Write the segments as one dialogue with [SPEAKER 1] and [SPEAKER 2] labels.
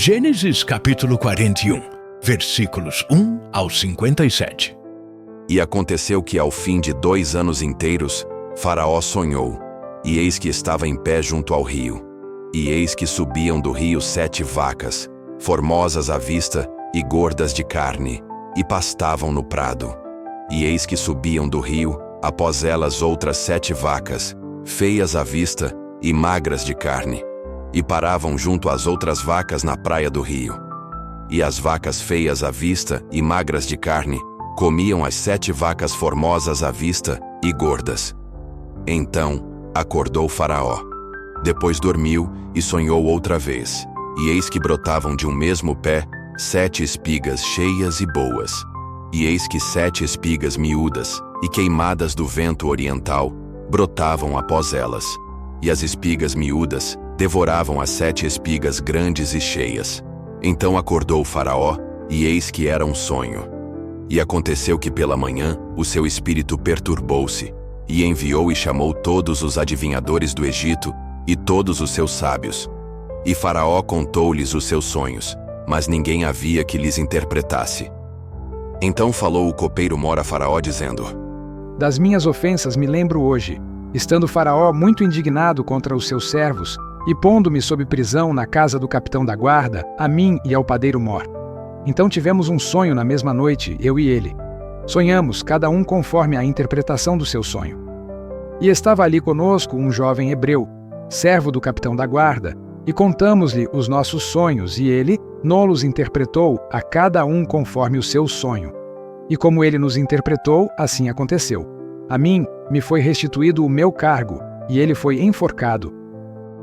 [SPEAKER 1] Gênesis capítulo 41, versículos 1 ao 57.
[SPEAKER 2] E aconteceu que ao fim de 2 anos inteiros, Faraó sonhou, e eis que estava em pé junto ao rio. E eis que subiam do rio 7 vacas, formosas à vista e gordas de carne, e pastavam no prado. E eis que subiam do rio, após elas outras 7 vacas, feias à vista e magras de carne, e paravam junto às outras vacas na praia do rio. E as vacas feias à vista e magras de carne comiam as 7 vacas formosas à vista e gordas. Então acordou Faraó. Depois dormiu e sonhou outra vez. E eis que brotavam de um mesmo pé 7 espigas cheias e boas. E eis que 7 espigas miúdas e queimadas do vento oriental brotavam após elas. E as espigas miúdas devoravam as 7 espigas grandes e cheias. Então acordou Faraó, e eis que era um sonho. E aconteceu que pela manhã o seu espírito perturbou-se, e enviou e chamou todos os adivinhadores do Egito e todos os seus sábios. E Faraó contou-lhes os seus sonhos, mas ninguém havia que lhes interpretasse. Então falou o copeiro-mor a Faraó, dizendo:
[SPEAKER 3] Das minhas ofensas me lembro hoje, estando Faraó muito indignado contra os seus servos, e pondo-me sob prisão na casa do capitão da guarda, a mim e ao padeiro-mor. Então tivemos um sonho na mesma noite, eu e ele. Sonhamos, cada um conforme a interpretação do seu sonho. E estava ali conosco um jovem hebreu, servo do capitão da guarda, e contamos-lhe os nossos sonhos, e ele nos interpretou a cada um conforme o seu sonho. E como ele nos interpretou, assim aconteceu. A mim me foi restituído o meu cargo, e ele foi enforcado.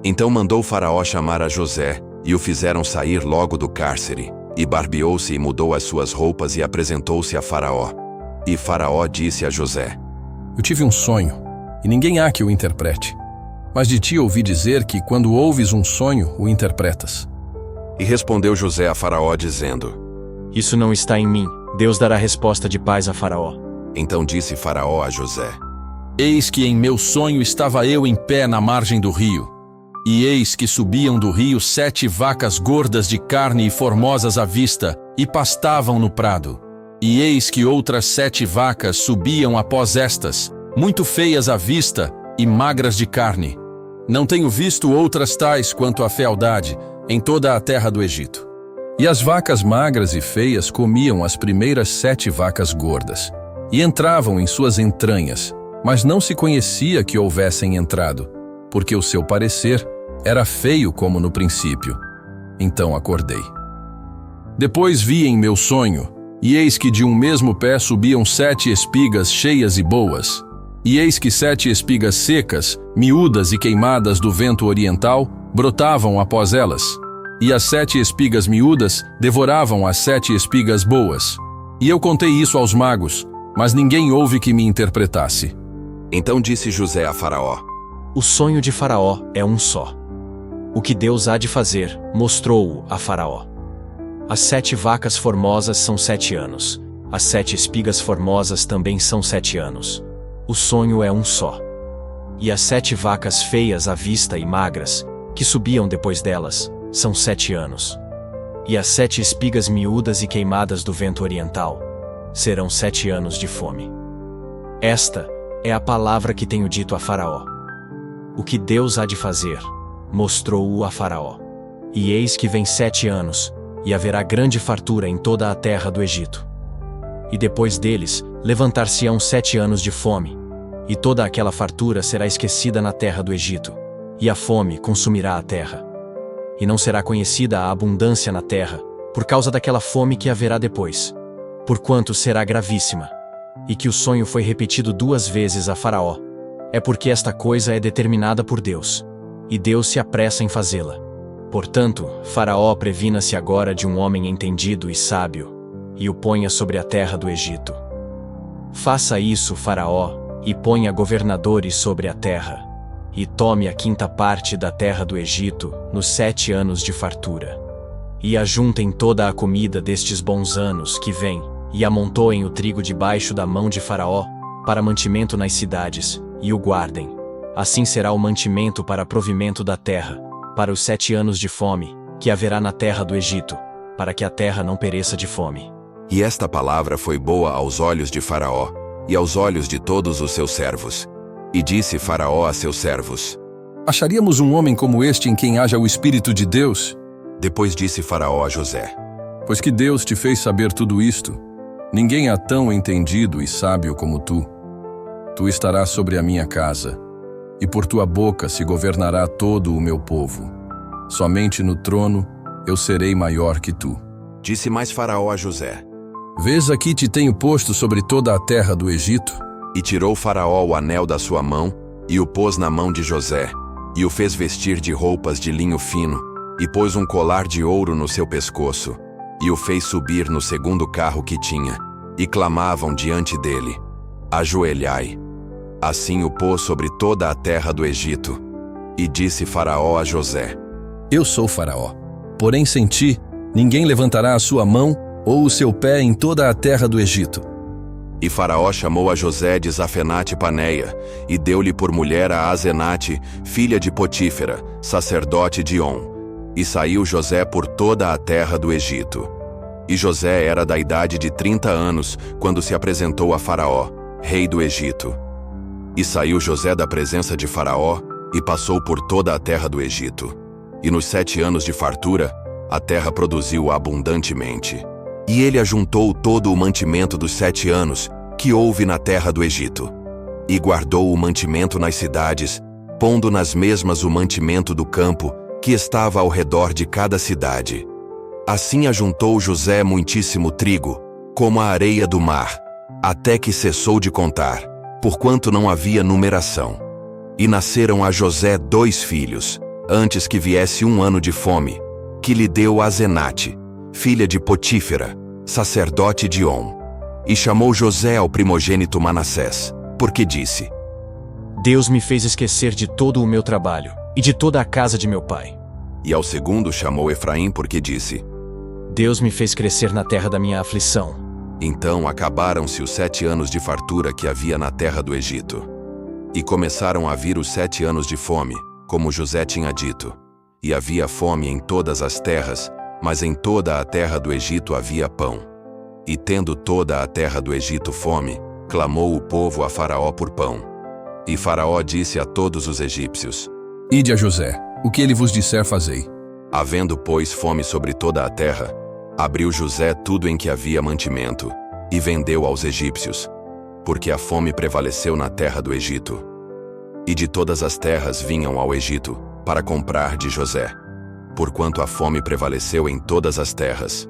[SPEAKER 2] Então mandou Faraó chamar a José, e o fizeram sair logo do cárcere, e barbeou-se e mudou as suas roupas e apresentou-se a Faraó. E Faraó disse a José:
[SPEAKER 4] Eu tive um sonho, e ninguém há que o interprete. Mas de ti ouvi dizer que, quando ouves um sonho, o interpretas.
[SPEAKER 2] E respondeu José a Faraó, dizendo:
[SPEAKER 5] Isso não está em mim. Deus dará resposta de paz a Faraó.
[SPEAKER 2] Então disse Faraó a José:
[SPEAKER 4] Eis que em meu sonho estava eu em pé na margem do rio. E eis que subiam do rio 7 vacas gordas de carne e formosas à vista, e pastavam no prado. E eis que outras 7 vacas subiam após estas, muito feias à vista e magras de carne. Não tenho visto outras tais quanto a fealdade em toda a terra do Egito. E as vacas magras e feias comiam as primeiras 7 vacas gordas, e entravam em suas entranhas, mas não se conhecia que houvessem entrado, porque o seu parecer era feio como no princípio. Então acordei. Depois vi em meu sonho, e eis que de um mesmo pé subiam 7 espigas cheias e boas. E eis que 7 espigas secas, miúdas e queimadas do vento oriental, brotavam após elas. E as 7 espigas miúdas devoravam as 7 espigas boas. E eu contei isso aos magos, mas ninguém houve que me interpretasse.
[SPEAKER 2] Então disse José a Faraó:
[SPEAKER 5] O sonho de Faraó é um só. O que Deus há de fazer, mostrou-o a Faraó. As 7 vacas formosas são 7 anos. As 7 espigas formosas também são 7 anos. O sonho é um só. E as 7 vacas feias à vista e magras, que subiam depois delas, são 7 anos. E as 7 espigas miúdas e queimadas do vento oriental serão 7 anos de fome. Esta é a palavra que tenho dito a Faraó. O que Deus há de fazer, mostrou-o a Faraó. E eis que vem 7 anos, e haverá grande fartura em toda a terra do Egito. E depois deles, levantar-se-ão 7 anos de fome, e toda aquela fartura será esquecida na terra do Egito, e a fome consumirá a terra. E não será conhecida a abundância na terra, por causa daquela fome que haverá depois, porquanto será gravíssima. E que o sonho foi repetido 2 vezes a Faraó, é porque esta coisa é determinada por Deus, e Deus se apressa em fazê-la. Portanto, Faraó previna-se agora de um homem entendido e sábio, e o ponha sobre a terra do Egito. Faça isso, Faraó, e ponha governadores sobre a terra, e tome a 5ª parte da terra do Egito nos 7 anos de fartura. E ajuntem toda a comida destes bons anos que vêm, e amontoem o trigo debaixo da mão de Faraó, para mantimento nas cidades, e o guardem. Assim será o mantimento para provimento da terra, para os 7 anos de fome, que haverá na terra do Egito, para que a terra não pereça de fome.
[SPEAKER 2] E esta palavra foi boa aos olhos de Faraó, e aos olhos de todos os seus servos. E disse Faraó a seus servos:
[SPEAKER 4] Acharíamos um homem como este em quem haja o Espírito de Deus?
[SPEAKER 2] Depois disse Faraó a José:
[SPEAKER 4] Pois que Deus te fez saber tudo isto, ninguém há tão entendido e sábio como tu. Tu estarás sobre a minha casa, e por tua boca se governará todo o meu povo. Somente no trono eu serei maior que tu.
[SPEAKER 2] Disse mais Faraó a José:
[SPEAKER 4] Vês aqui te tenho posto sobre toda a terra do Egito?
[SPEAKER 2] E tirou Faraó o anel da sua mão, e o pôs na mão de José, e o fez vestir de roupas de linho fino, e pôs um colar de ouro no seu pescoço, e o fez subir no segundo carro que tinha, e clamavam diante dele: Ajoelhai. Assim o pôs sobre toda a terra do Egito. E disse Faraó a José:
[SPEAKER 4] Eu sou Faraó, porém sem ti, ninguém levantará a sua mão ou o seu pé em toda a terra do Egito.
[SPEAKER 2] E Faraó chamou a José de Zafenate-Paneia, e deu-lhe por mulher a Azenate, filha de Potífera, sacerdote de On. E saiu José por toda a terra do Egito. E José era da idade de 30 anos, quando se apresentou a Faraó, rei do Egito. E saiu José da presença de Faraó, e passou por toda a terra do Egito. E nos 7 anos de fartura, a terra produziu abundantemente. E ele ajuntou todo o mantimento dos 7 anos que houve na terra do Egito. E guardou o mantimento nas cidades, pondo nas mesmas o mantimento do campo, que estava ao redor de cada cidade. Assim ajuntou José muitíssimo trigo, como a areia do mar, até que cessou de contar, porquanto não havia numeração. E nasceram a José 2 filhos, antes que viesse 1 ano de fome, que lhe deu Azenate, filha de Potífera, sacerdote de On. E chamou José ao primogênito Manassés, porque disse:
[SPEAKER 5] Deus me fez esquecer de todo o meu trabalho e de toda a casa de meu pai.
[SPEAKER 2] E ao segundo chamou Efraim, porque disse:
[SPEAKER 5] Deus me fez crescer na terra da minha aflição.
[SPEAKER 2] Então acabaram-se os 7 anos de fartura que havia na terra do Egito. E começaram a vir os 7 anos de fome, como José tinha dito. E havia fome em todas as terras, mas em toda a terra do Egito havia pão. E tendo toda a terra do Egito fome, clamou o povo a Faraó por pão. E Faraó disse a todos os egípcios:
[SPEAKER 4] Ide a José, o que ele vos disser fazei.
[SPEAKER 2] Havendo, pois, fome sobre toda a terra, abriu José tudo em que havia mantimento, e vendeu aos egípcios, porque a fome prevaleceu na terra do Egito. E de todas as terras vinham ao Egito, para comprar de José, porquanto a fome prevaleceu em todas as terras.